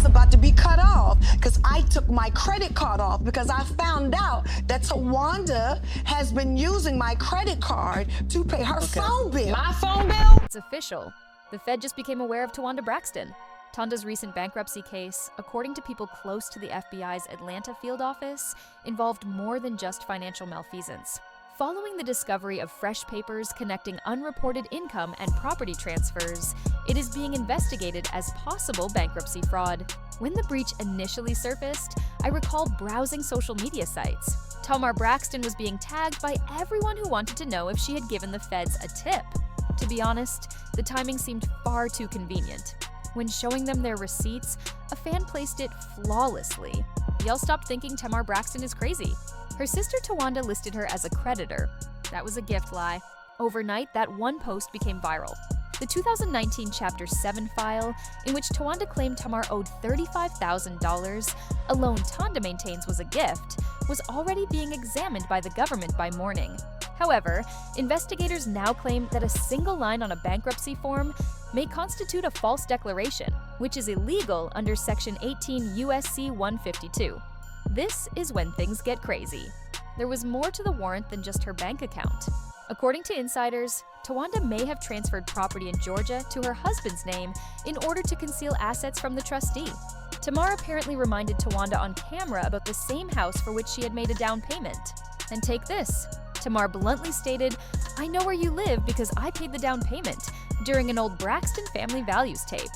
about to be cut off because I took my credit card off because I found out that Towanda has been using my credit card to pay her phone bill. My phone bill? It's official. The Fed just became aware of Towanda Braxton. Tonda's recent bankruptcy case, according to people close to the FBI's Atlanta field office, involved more than just financial malfeasance. Following the discovery of fresh papers connecting unreported income and property transfers, it is being investigated as possible bankruptcy fraud. When the breach initially surfaced, I recall browsing social media sites. Tamar Braxton was being tagged by everyone who wanted to know if she had given the feds a tip. To be honest, the timing seemed far too convenient. When showing them their receipts, a fan placed it flawlessly. Y'all stopped thinking Tamar Braxton is crazy. Her sister Towanda listed her as a creditor. That was a gift lie. Overnight, that one post became viral. The 2019 Chapter 7 file, in which Towanda claimed Tamar owed $35,000, a loan Tonda maintains was a gift, was already being examined by the government by morning. However, investigators now claim that a single line on a bankruptcy form may constitute a false declaration, which is illegal under Section 18 U.S.C. 152. This is when things get crazy. There was more to the warrant than just her bank account. According to insiders, Towanda may have transferred property in Georgia to her husband's name in order to conceal assets from the trustee. Tamar apparently reminded Towanda on camera about the same house for which she had made a down payment. And take this. Tamar bluntly stated, "I know where you live because I paid the down payment," during an old Braxton Family Values tape.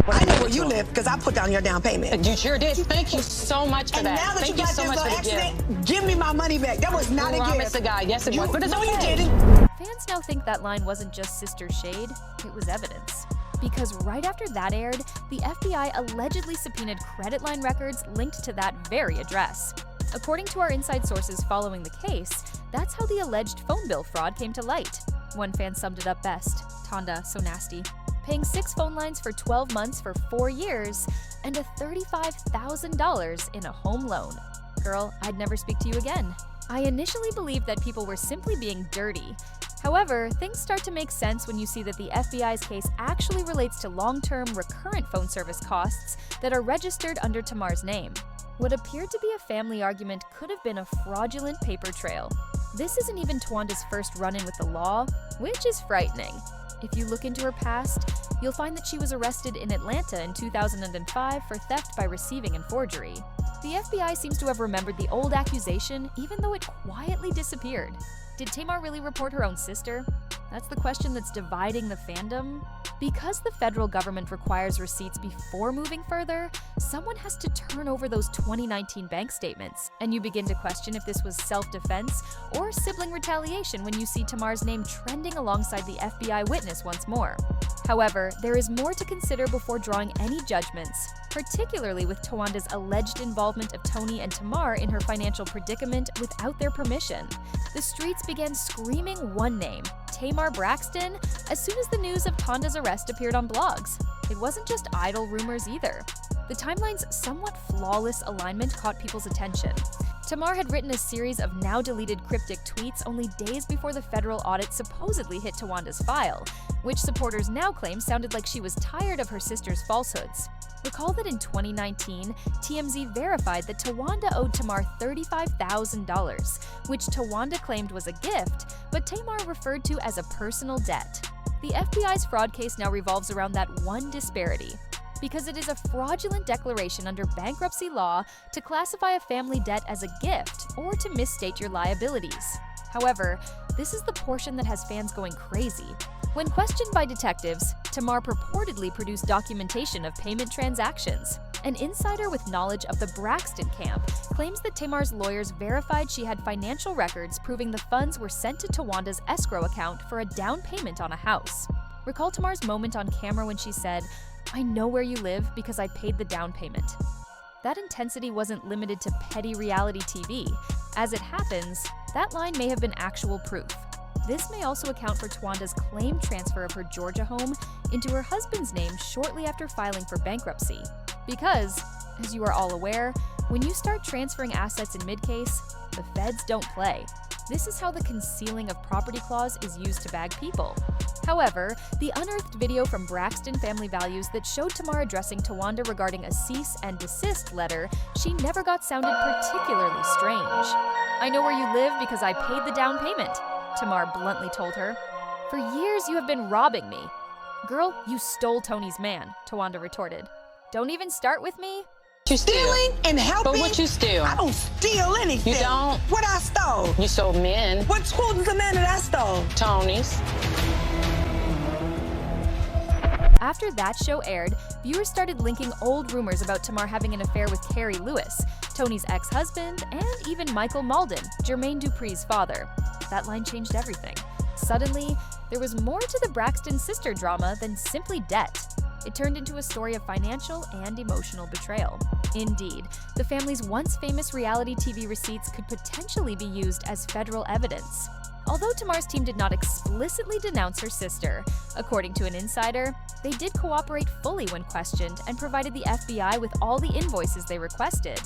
I know where you live because I put down your down payment. You sure did. Thank you so much for And that. now that Thank you got so this much on for the gift. accident, give me my money back. That was not a Promise gift. to God. Yes, it was. But it's No, okay. you didn't. Fans now think that line wasn't just sister shade, it was evidence. Because right after that aired, the FBI allegedly subpoenaed credit line records linked to that very address. According to our inside sources following the case, that's how the alleged phone bill fraud came to light. One fan summed it up best: "Tonda, so nasty. Paying 6 phone lines for 12 months for 4 years, and a $35,000 in a home loan. Girl, I'd never speak to you again." I initially believed that people were simply being dirty. However, things start to make sense when you see that the FBI's case actually relates to long-term, recurrent phone service costs that are registered under Tamar's name. What appeared to be a family argument could have been a fraudulent paper trail. This isn't even Towanda's first run-in with the law, which is frightening. If you look into her past, you'll find that she was arrested in Atlanta in 2005 for theft by receiving and forgery. The FBI seems to have remembered the old accusation, even though it quietly disappeared. Did Tamar really report her own sister? That's the question that's dividing the fandom. Because the federal government requires receipts before moving further, someone has to turn over those 2019 bank statements, and you begin to question if this was self-defense or sibling retaliation when you see Tamar's name trending alongside the FBI witness once more. However, there is more to consider before drawing any judgments, particularly with Towanda's alleged involvement of Tony and Tamar in her financial predicament without their permission. The streets began screaming one name, Tamar Braxton, as soon as the news of Tonda's arrest appeared on blogs. It wasn't just idle rumors either. The timeline's somewhat flawless alignment caught people's attention. Tamar had written a series of now-deleted cryptic tweets only days before the federal audit supposedly hit Towanda's file, which supporters now claim sounded like she was tired of her sister's falsehoods. Recall that in 2019, TMZ verified that Towanda owed Tamar $35,000, which Towanda claimed was a gift, but Tamar referred to as a personal debt. The FBI's fraud case now revolves around that one disparity, because it is a fraudulent declaration under bankruptcy law to classify a family debt as a gift or to misstate your liabilities. However, this is the portion that has fans going crazy. When questioned by detectives, Tamar purportedly produced documentation of payment transactions. An insider with knowledge of the Braxton camp claims that Tamar's lawyers verified she had financial records proving the funds were sent to Towanda's escrow account for a down payment on a house. Recall Tamar's moment on camera when she said, "I know where you live because I paid the down payment." That intensity wasn't limited to petty reality TV. As it happens, that line may have been actual proof. This may also account for Towanda's claimed transfer of her Georgia home into her husband's name shortly after filing for bankruptcy. Because, as you are all aware, when you start transferring assets in mid-case, the feds don't play. This is how the concealing of property clause is used to bag people. However, the unearthed video from Braxton Family Values that showed Tamar addressing Towanda regarding a cease and desist letter she never got sounded particularly strange. "I know where you live because I paid the down payment," Tamar bluntly told her. "For years you have been robbing me." "Girl, you stole Tony's man," Towanda retorted. "Don't even start with me." You steal. Stealing and helping? But what you steal? I don't steal anything. You don't? What I stole? You sold men. Who's the man that I stole? Tony's. After that show aired, viewers started linking old rumors about Tamar having an affair with Carrie Lewis, Tony's ex-husband, and even Michael Malden, Jermaine Dupri's father. That line changed everything. Suddenly, there was more to the Braxton sister drama than simply debt. It turned into a story of financial and emotional betrayal. Indeed, the family's once famous reality TV receipts could potentially be used as federal evidence. Although Tamar's team did not explicitly denounce her sister, according to an insider, they did cooperate fully when questioned and provided the FBI with all the invoices they requested.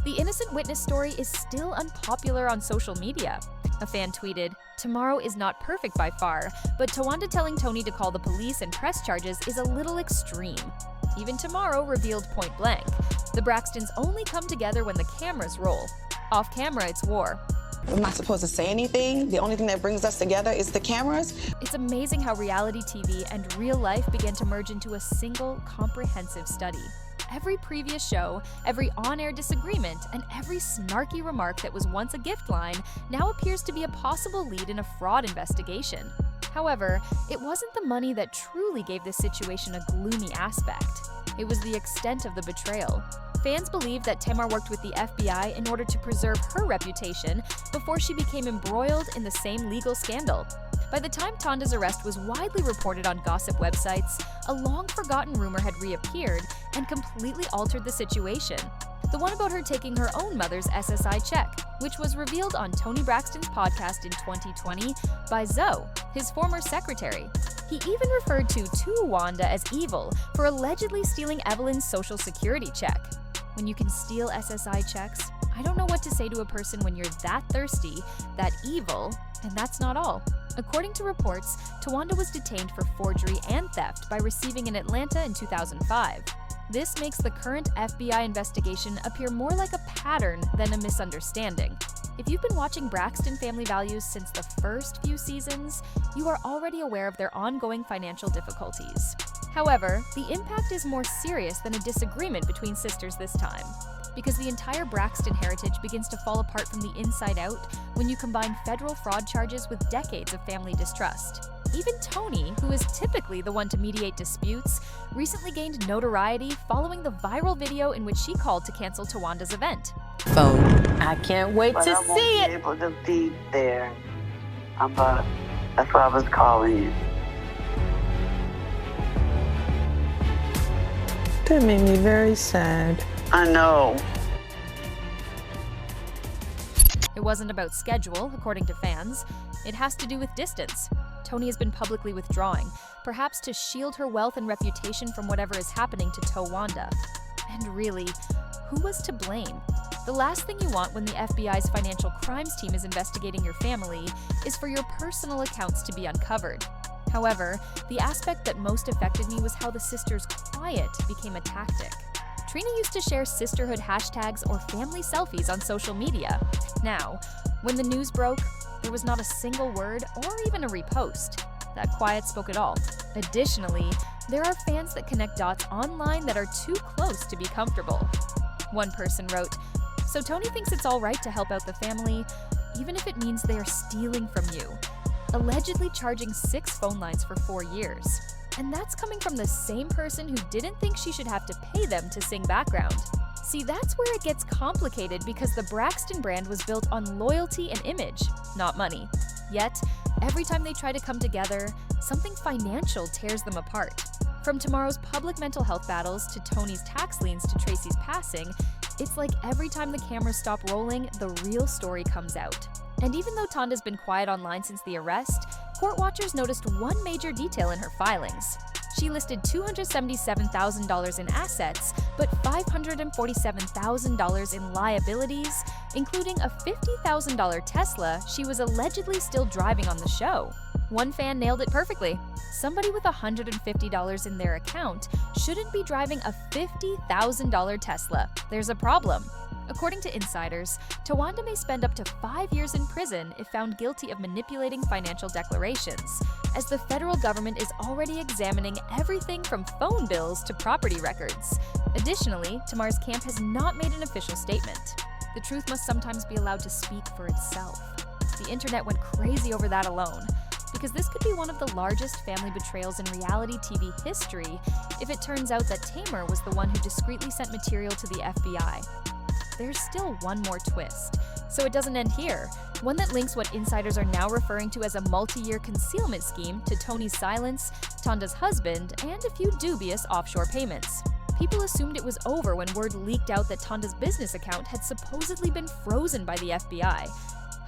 The innocent witness story is still unpopular on social media. A fan tweeted, "Tomorrow is not perfect by far, but Towanda telling Tony to call the police and press charges is a little extreme." Even Tomorrow revealed point blank, "The Braxtons only come together when the cameras roll. Off camera, it's war." Am I supposed to say anything? The only thing that brings us together is the cameras? It's amazing how reality TV and real life began to merge into a single, comprehensive study. Every previous show, every on-air disagreement, and every snarky remark that was once a gift line now appears to be a possible lead in a fraud investigation. However, it wasn't the money that truly gave this situation a gloomy aspect. It was the extent of the betrayal. Fans believe that Tamar worked with the FBI in order to preserve her reputation before she became embroiled in the same legal scandal. By the time Towanda's arrest was widely reported on gossip websites, a long-forgotten rumor had reappeared and completely altered the situation. The one about her taking her own mother's SSI check, which was revealed on Tony Braxton's podcast in 2020 by Zoe, his former secretary. He even referred to Towanda as evil for allegedly stealing Evelyn's social security check. When you can steal SSI checks, I don't know what to say to a person when you're that thirsty, that evil, and that's not all. According to reports, Towanda was detained for forgery and theft by receiving in Atlanta in 2005. This makes the current FBI investigation appear more like a pattern than a misunderstanding. If you've been watching Braxton Family Values since the first few seasons, you are already aware of their ongoing financial difficulties. However, the impact is more serious than a disagreement between sisters this time, because the entire Braxton heritage begins to fall apart from the inside out when you combine federal fraud charges with decades of family distrust. Even Tony, who is typically the one to mediate disputes, recently gained notoriety following the viral video in which she called to cancel Towanda's event. Phone. I can't wait to see it. I won't be able to be there. That's why I was calling you. That made me very sad. I know. It wasn't about schedule, according to fans. It has to do with distance. Tony has been publicly withdrawing, perhaps to shield her wealth and reputation from whatever is happening to Towanda. And really, who was to blame? The last thing you want when the FBI's financial crimes team is investigating your family is for your personal accounts to be uncovered. However, the aspect that most affected me was how the sisters' quiet became a tactic. Trina used to share sisterhood hashtags or family selfies on social media. Now, when the news broke, there was not a single word or even a repost. That quiet spoke it all. Additionally, there are fans that connect dots online that are too close to be comfortable. One person wrote, "So Tony thinks it's all right to help out the family, even if it means they are stealing from you," allegedly charging 6 phone lines for 4 years. And that's coming from the same person who didn't think she should have to pay them to sing background. See, that's where it gets complicated because the Braxton brand was built on loyalty and image, not money. Yet, every time they try to come together, something financial tears them apart. From Tomorrow's public mental health battles to Tony's tax liens to Tracy's passing, it's like every time the cameras stop rolling, the real story comes out. And even though Towanda's been quiet online since the arrest, court watchers noticed one major detail in her filings. She listed $277,000 in assets, but $547,000 in liabilities, including a $50,000 Tesla she was allegedly still driving on the show. One fan nailed it perfectly. Somebody with $150 in their account shouldn't be driving a $50,000 Tesla. There's a problem. According to insiders, Towanda may spend up to 5 years in prison if found guilty of manipulating financial declarations, as the federal government is already examining everything from phone bills to property records. Additionally, Tamar's camp has not made an official statement. The truth must sometimes be allowed to speak for itself. The internet went crazy over that alone, because this could be one of the largest family betrayals in reality TV history if it turns out that Tamar was the one who discreetly sent material to the FBI. There's still one more twist, so it doesn't end here. One that links what insiders are now referring to as a multi-year concealment scheme to Tony's silence, Towanda's husband, and a few dubious offshore payments. People assumed it was over when word leaked out that Towanda's business account had supposedly been frozen by the FBI.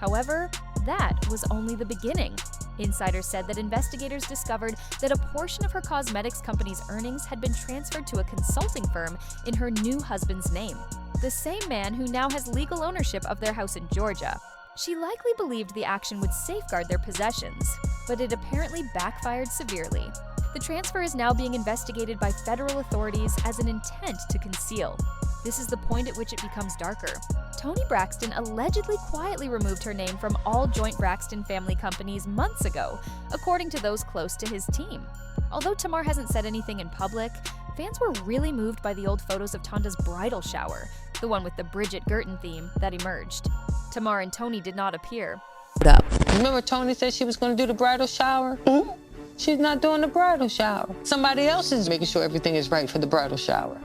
However, that was only the beginning. Insiders said that investigators discovered that a portion of her cosmetics company's earnings had been transferred to a consulting firm in her new husband's name, the same man who now has legal ownership of their house in Georgia. She likely believed the action would safeguard their possessions, but it apparently backfired severely. The transfer is now being investigated by federal authorities as an intent to conceal. This is the point at which it becomes darker. Tony Braxton allegedly quietly removed her name from all joint Braxton family companies months ago, according to those close to his team. Although Tamar hasn't said anything in public, fans were really moved by the old photos of Towanda's bridal shower, the one with the Bridget Girton theme that emerged. Tamar and Tony did not appear. Remember Tony said she was going to do the bridal shower? She's not doing the bridal shower. Somebody else is making sure everything is right for the bridal shower.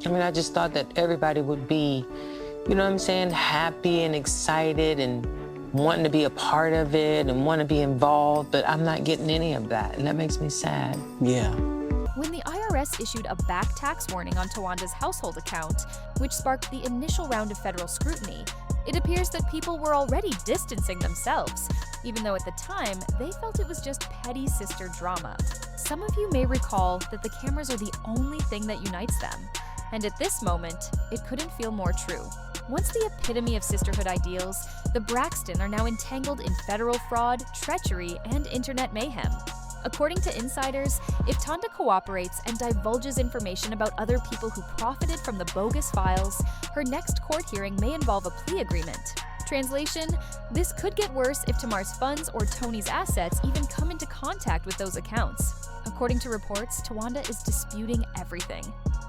I mean, I just thought that everybody would be, you know what I'm saying, happy and excited and wanting to be a part of it and want to be involved, but I'm not getting any of that, and that makes me sad. Yeah. When the IRS issued a back tax warning on Towanda's household account, which sparked the initial round of federal scrutiny, it appears that people were already distancing themselves, even though at the time, they felt it was just petty sister drama. Some of you may recall that the cameras are the only thing that unites them, and at this moment, it couldn't feel more true. Once the epitome of sisterhood ideals, the Braxton are now entangled in federal fraud, treachery, and internet mayhem. According to insiders, if Towanda cooperates and divulges information about other people who profited from the bogus files, her next court hearing may involve a plea agreement. Translation: this could get worse if Tamar's funds or Tony's assets even come into contact with those accounts. According to reports, Towanda is disputing everything.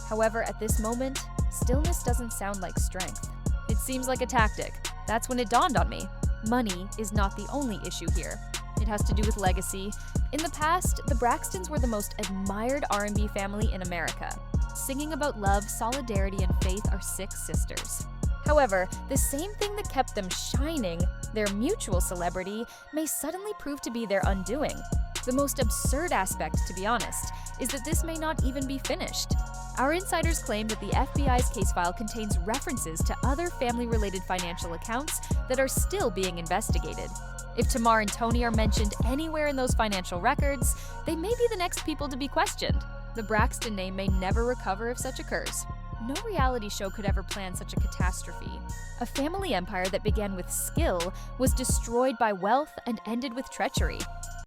However, at this moment, stillness doesn't sound like strength. It seems like a tactic. That's when it dawned on me. Money is not the only issue here. It has to do with legacy. In the past, the Braxtons were the most admired R&B family in America. Singing about love, solidarity, and faith are 6 sisters. However, the same thing that kept them shining, their mutual celebrity, may suddenly prove to be their undoing. The most absurd aspect, to be honest, is that this may not even be finished. Our insiders claim that the FBI's case file contains references to other family-related financial accounts that are still being investigated. If Tamar and Tony are mentioned anywhere in those financial records, they may be the next people to be questioned. The Braxton name may never recover if such occurs. No reality show could ever plan such a catastrophe. A family empire that began with skill was destroyed by wealth and ended with treachery.